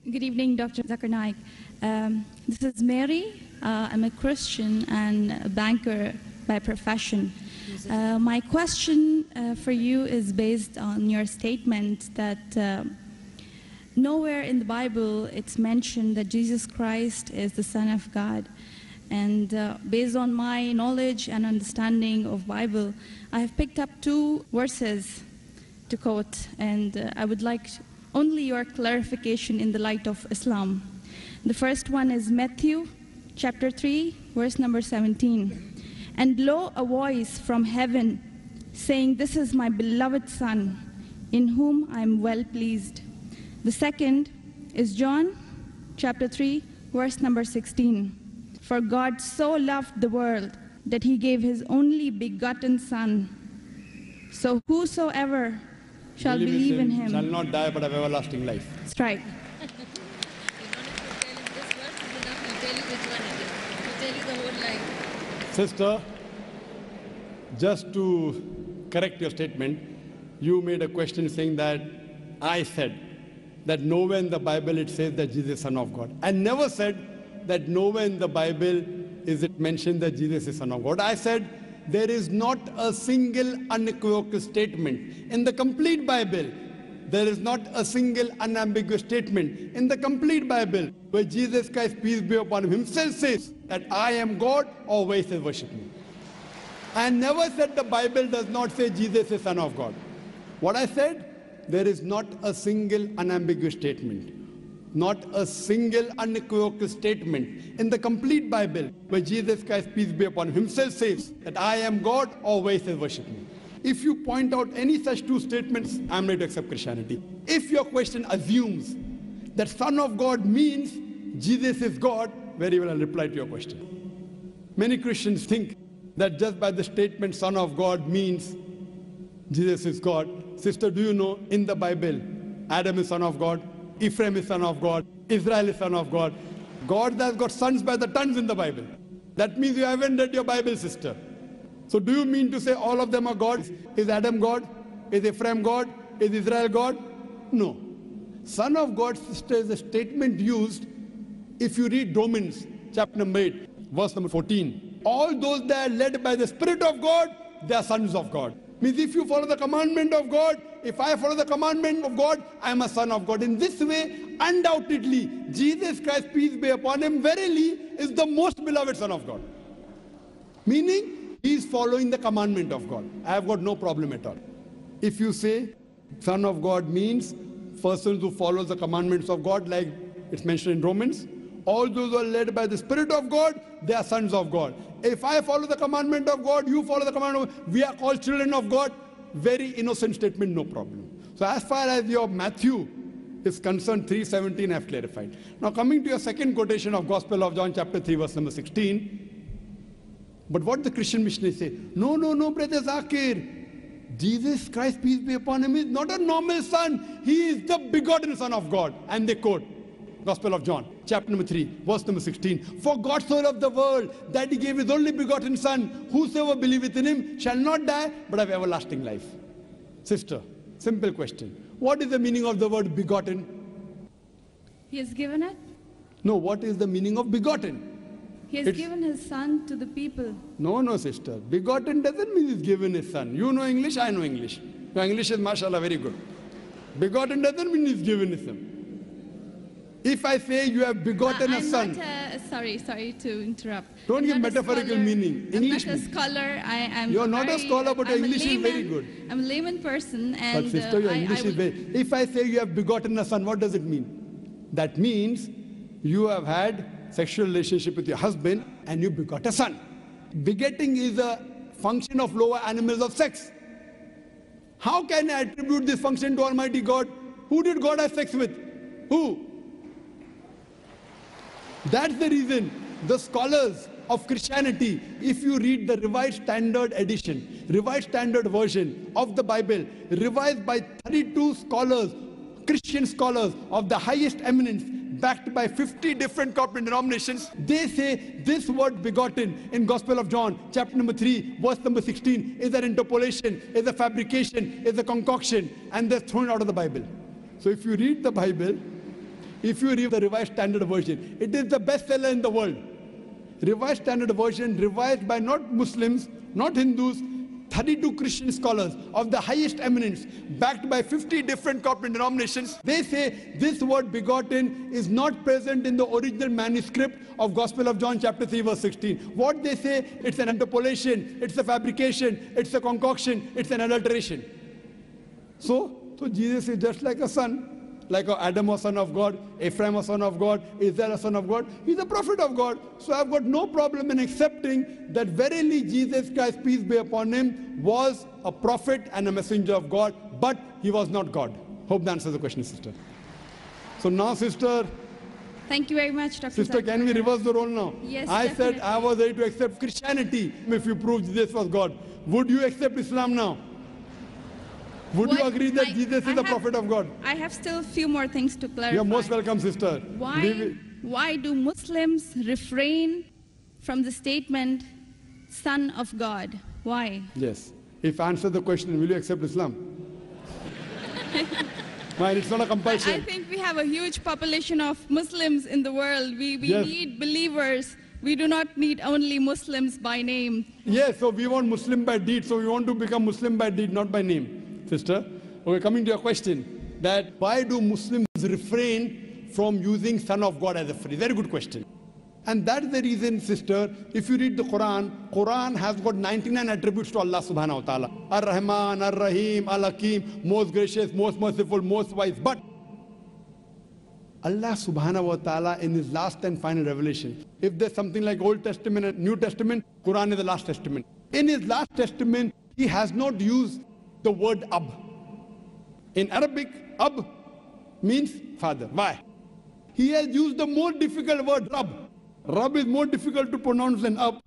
Good evening, Dr. Zakir Naik. This is Mary. I'm a Christian and a banker by profession. My question for you is based on your statement that nowhere in the Bible it's mentioned that Jesus Christ is the Son of God. And based on my knowledge and understanding of Bible, I have picked up two verses to quote, and I would like only your clarification in the light of Islam. The first one is Matthew chapter 3, verse number 17. And lo, a voice from heaven saying, "This is my beloved Son, in whom I am well pleased." The second is John chapter 3, verse number 16. For God so loved the world that he gave his only begotten Son. So whosoever shall believe in him shall not die but have everlasting life. That's right. Sister, just to correct your statement, you made a question saying that I said that nowhere in the Bible it says that Jesus is Son of God. I never said that nowhere in the Bible is it mentioned that Jesus is Son of God. I said there is not a single unequivocal statement in the complete Bible. There is not a single unambiguous statement in the complete Bible where Jesus Christ, peace be upon him, himself says that I am God, or where he says worship me. I never said the Bible does not say Jesus is Son of God. What I said, there is not a single unambiguous statement, not a single unequivocal statement in the complete Bible where Jesus Christ, peace be upon him, himself says that I am God, or where he says worship me. If you point out any such two statements, I am ready to accept Christianity. If your question assumes that Son of God means Jesus is God, very well I'll reply to your question. Many Christians think that just by the statement Son of God means Jesus is God. Sister, do you know in the Bible, Adam is son of God, Ephraim is son of God, Israel is son of God. God has got sons by the tons in the Bible. That means you haven't read your Bible, sister. So do you mean to say all of them are gods? Is Adam God? Is Ephraim God? Is Israel God? No. Son of God, sister, is a statement used if you read Romans chapter number 8, verse number 14. All those that are led by the Spirit of God, they are sons of God. Means if you follow the commandment of God, if I follow the commandment of God, I am a son of God. In this way, undoubtedly, Jesus Christ, peace be upon him, verily is the most beloved Son of God. Meaning, he is following the commandment of God. I have got no problem at all. If you say Son of God means persons who follow the commandments of God, like it's mentioned in Romans, all those who are led by the Spirit of God, they are sons of God. If I follow the commandment of God, you follow the commandment of God, we are called children of God. Very innocent statement, no problem. So as far as your Matthew is concerned, 3:17 I have clarified. Now coming to your second quotation of Gospel of John chapter 3 verse number 16. But what the Christian missionaries say, no, Brother Zakir, Jesus Christ, peace be upon him, is not a normal son. He is the begotten Son of God. And they quote Gospel of John, chapter number 3, verse number 16. For God so loved the world that he gave his only begotten Son. Whosoever believeth in him shall not die, but have everlasting life. Sister, simple question. What is the meaning of the word begotten? He has given it. No, what is the meaning of begotten? He has given his Son to the people. No, sister. Begotten doesn't mean he's given his Son. You know English, I know English. Your English is, mashallah, very good. Begotten doesn't mean he's given his Son. If I say you have begotten a son. Sorry to interrupt. Don't give metaphorical meaning. English. I'm not a scholar. You're not a scholar, but your English is very good. I'm a layman person. And but sister, your English is very... If I say you have begotten a son, what does it mean? That means you have had sexual relationship with your husband and you begot a son. Begetting is a function of lower animals of sex. How can I attribute this function to Almighty God? Who did God have sex with? Who? That's the reason the scholars of Christianity, if you read the Revised Standard Edition, Revised Standard Version of the Bible, revised by 32 scholars, Christian scholars of the highest eminence, backed by 50 different corporate denominations, they say this word begotten in Gospel of John, chapter number 3, verse number 16, is an interpolation, is a fabrication, is a concoction, and they're thrown out of the Bible. So if you read the Bible, If you read the Revised Standard Version, it is the bestseller in the world. Revised Standard Version, revised by not Muslims, not Hindus, 32 Christian scholars of the highest eminence, backed by 50 different corporate denominations. They say this word begotten is not present in the original manuscript of Gospel of John chapter 3 verse 16. What they say, it's an interpolation, it's a fabrication, it's a concoction, it's an adulteration. So Jesus is just like a son. Like Adam was son of God, Ephraim was son of God, Israel was son of God. He's a prophet of God. So I've got no problem in accepting that verily Jesus Christ, peace be upon him, was a prophet and a messenger of God, but he was not God. Hope that answers the question, sister. So now, sister. Thank you very much, Dr. Sister, can we reverse the role now? Yes, I definitely. said I was ready to accept Christianity if you proved Jesus was God. Would you accept Islam now? Would you agree that Jesus is the prophet of God? I have still a few more things to clarify. You're most welcome, sister. Why do Muslims refrain from the statement, Son of God? Why? Yes. If I answer the question, will you accept Islam? Fine, it's not a compulsion. I think we have a huge population of Muslims in the world. We Yes. need believers. We do not need only Muslims by name. Yes, so we want Muslim by deed, so we want to become Muslim by deed, not by name. Sister, okay, coming to your question, that why do Muslims refrain from using Son of God as a phrase? Very good question. And that is the reason, sister, if you read the Quran has got 99 attributes to Allah subhanahu wa ta'ala. Ar-Rahman, Ar-Rahim, Al-Hakim, most gracious, most merciful, most wise. But Allah subhanahu wa ta'ala in his last and final revelation, if there's something like Old Testament and New Testament, Quran is the last testament. In his last testament, he has not used the word Ab. In Arabic, Ab means father. Why? He has used the more difficult word Rab. Rab is more difficult to pronounce than Ab,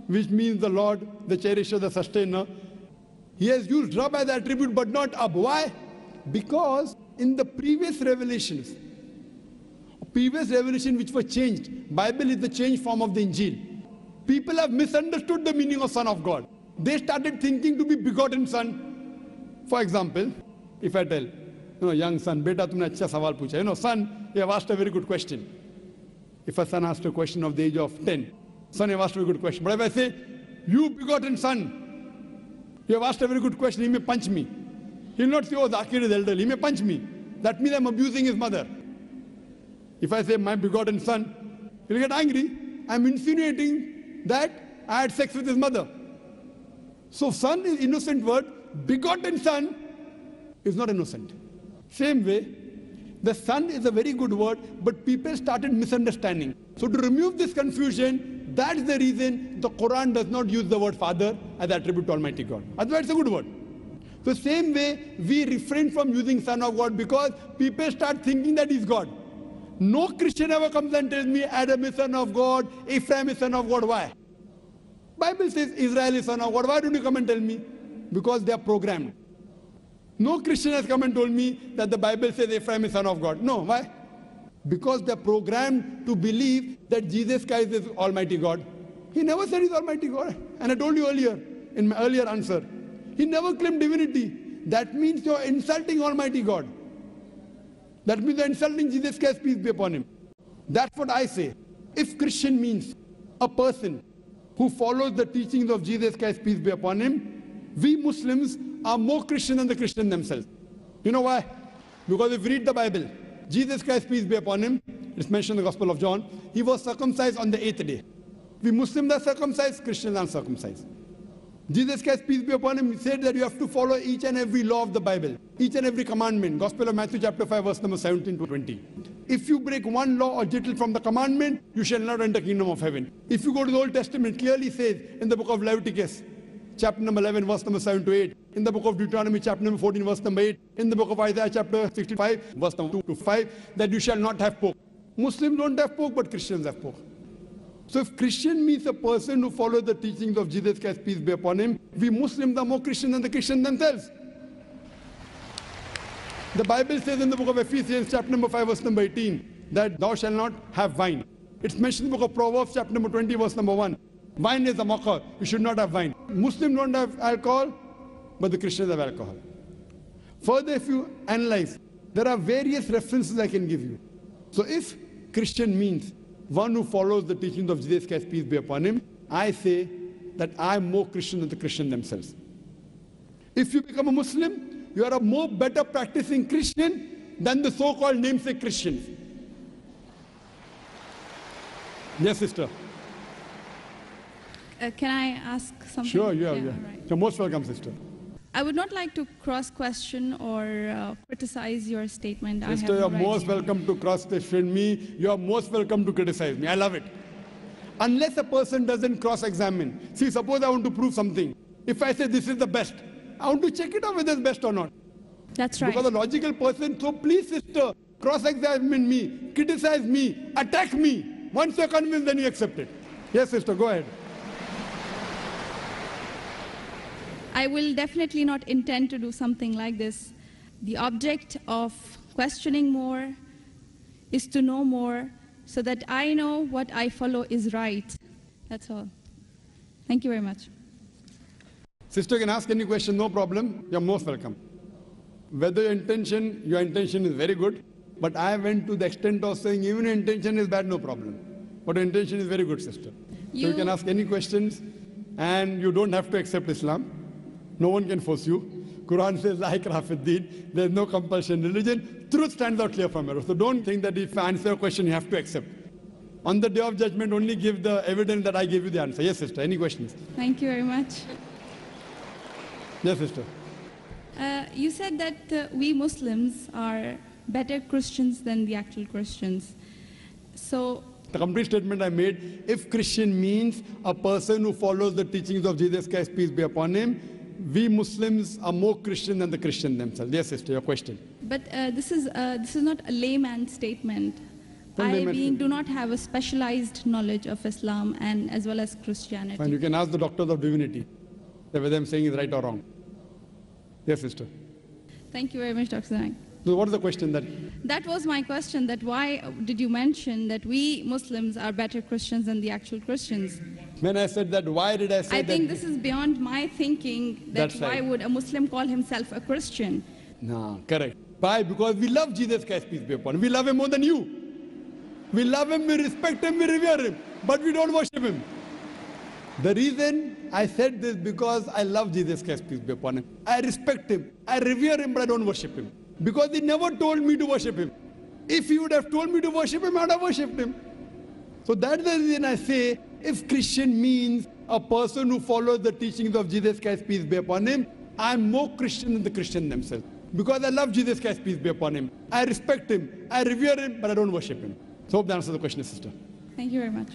which means the Lord, the cherisher, the sustainer. He has used Rab as attribute but not Ab. Why? Because in the previous revelations which were changed, Bible is the changed form of the Injil. People have misunderstood the meaning of Son of God. They started thinking to be begotten son. For example, if I tell, young son, beta tumne acha sawal pucha. Son, you have asked a very good question. If a son asked a question of the age of 10, son, you have asked a very good question. But if I say, you begotten son, you have asked a very good question, he may punch me. He will not say, oh, Zakir is elderly, he may punch me. That means I'm abusing his mother. If I say, my begotten son, he'll get angry. I'm insinuating that I had sex with his mother. So son is innocent word. Begotten son is not innocent. Same way, the son is a very good word, but people started misunderstanding. So to remove this confusion, that's the reason the Quran does not use the word father as attribute to Almighty God. Otherwise, it's a good word. The same way, we refrain from using Son of God because people start thinking that he's God. No Christian ever comes and tells me Adam is son of God, Ephraim is son of God. Why? Bible says Israel is son of God. Why don't you come and tell me? Because they are programmed. No Christian has come and told me that the Bible says Ephraim is son of God. No, why? Because they are programmed to believe that Jesus Christ is Almighty God. He never said he's Almighty God. And I told you earlier, in my earlier answer, he never claimed divinity. That means you're insulting Almighty God. That means you're insulting Jesus Christ, peace be upon him. That's what I say. If Christian means a person who follows the teachings of Jesus Christ, peace be upon him, we Muslims are more Christian than the Christians themselves. You know why? Because if you read the Bible, Jesus Christ, peace be upon him, it's mentioned in the Gospel of John, he was circumcised on the 8th day. We Muslims are circumcised, Christians are circumcised. Jesus Christ, peace be upon him, said that you have to follow each and every law of the Bible, each and every commandment. Gospel of Matthew chapter 5 verse number 17 to 20. If you break one law or jittle from the commandment, you shall not enter the kingdom of heaven. If you go to the Old Testament, clearly says in the book of Leviticus, chapter number 11 verse number 7 to 8, in the book of Deuteronomy chapter number 14 verse number 8, in the book of Isaiah chapter 65 verse number 2 to 5, that you shall not have pork. Muslims don't have pork, but Christians have pork. So if Christian means a person who follows the teachings of Jesus Christ, peace be upon him, we Muslims are more Christian than the Christians themselves. The Bible says in the book of Ephesians chapter number 5 verse number 18 that thou shalt not have wine. It's mentioned in the book of Proverbs chapter number 20 verse number 1. Wine is a mocker. You should not have wine. Muslims don't have alcohol, but the Christians have alcohol. Further, if you analyze, there are various references I can give you. So if Christian means one who follows the teachings of Jesus Christ, peace be upon him, I say that I'm more Christian than the Christians themselves. If you become a Muslim, you are a more better practicing Christian than the so-called namesake Christians. Yes, sister. Can I ask something? Sure, yeah. Right. You're most welcome, sister. I would not like to cross-question or criticize your statement. Sister, you're most welcome to cross-question me. You're most welcome to criticize me. I love it. Unless a person doesn't cross-examine. See, suppose I want to prove something. If I say this is the best, I want to check it out whether it's best or not. That's right. Because a logical person, so please, sister, cross-examine me, criticize me, attack me. Once you're convinced, then you accept it. Yes, sister, go ahead. I will definitely not intend to do something like this. The object of questioning more is to know more so that I know what I follow is right. That's all. Thank you very much. Sister can ask any question, no problem. You're most welcome. Whether your intention is very good, but I went to the extent of saying even your intention is bad, no problem. But your intention is very good, sister. So you can ask any questions and you don't have to accept Islam. No one can force you. Quran says, La ikraha fid deen. There's no compulsion in religion. Truth stands out clear from error. So don't think that if I answer a question, you have to accept. On the day of judgment, only give the evidence that I gave you the answer. Yes, sister. Any questions? Thank you very much. Yes, sister. You said that we Muslims are better Christians than the actual Christians. So the complete statement I made, if Christian means a person who follows the teachings of Jesus Christ, peace be upon him, we Muslims are more Christian than the Christians themselves. Yes, sister, your question. But this is not a layman statement. Do not have a specialized knowledge of Islam and as well as Christianity. Fine, you can ask the doctors of divinity whether I'm saying is right or wrong. Yes, sister. Thank you very much, Dr. Zanak. So what is the question that? That was my question, that why did you mention that we Muslims are better Christians than the actual Christians? When I said that, why did I say that? I think this is beyond my thinking, that why would a Muslim call himself a Christian? No, correct. Why? Because we love Jesus Christ, peace be upon him. We love him more than you. We love him, we respect him, we revere him, but we don't worship him. The reason I said this because I love Jesus Christ, peace be upon him. I respect him, I revere him, but I don't worship him. Because he never told me to worship him. If he would have told me to worship him, I would have worshipped him. So that's the reason I say, if Christian means a person who follows the teachings of Jesus Christ, peace be upon him, I'm more Christian than the Christians themselves. Because I love Jesus Christ, peace be upon him. I respect him, I revere him, but I don't worship him. So hope that answers the question, sister. Thank you very much.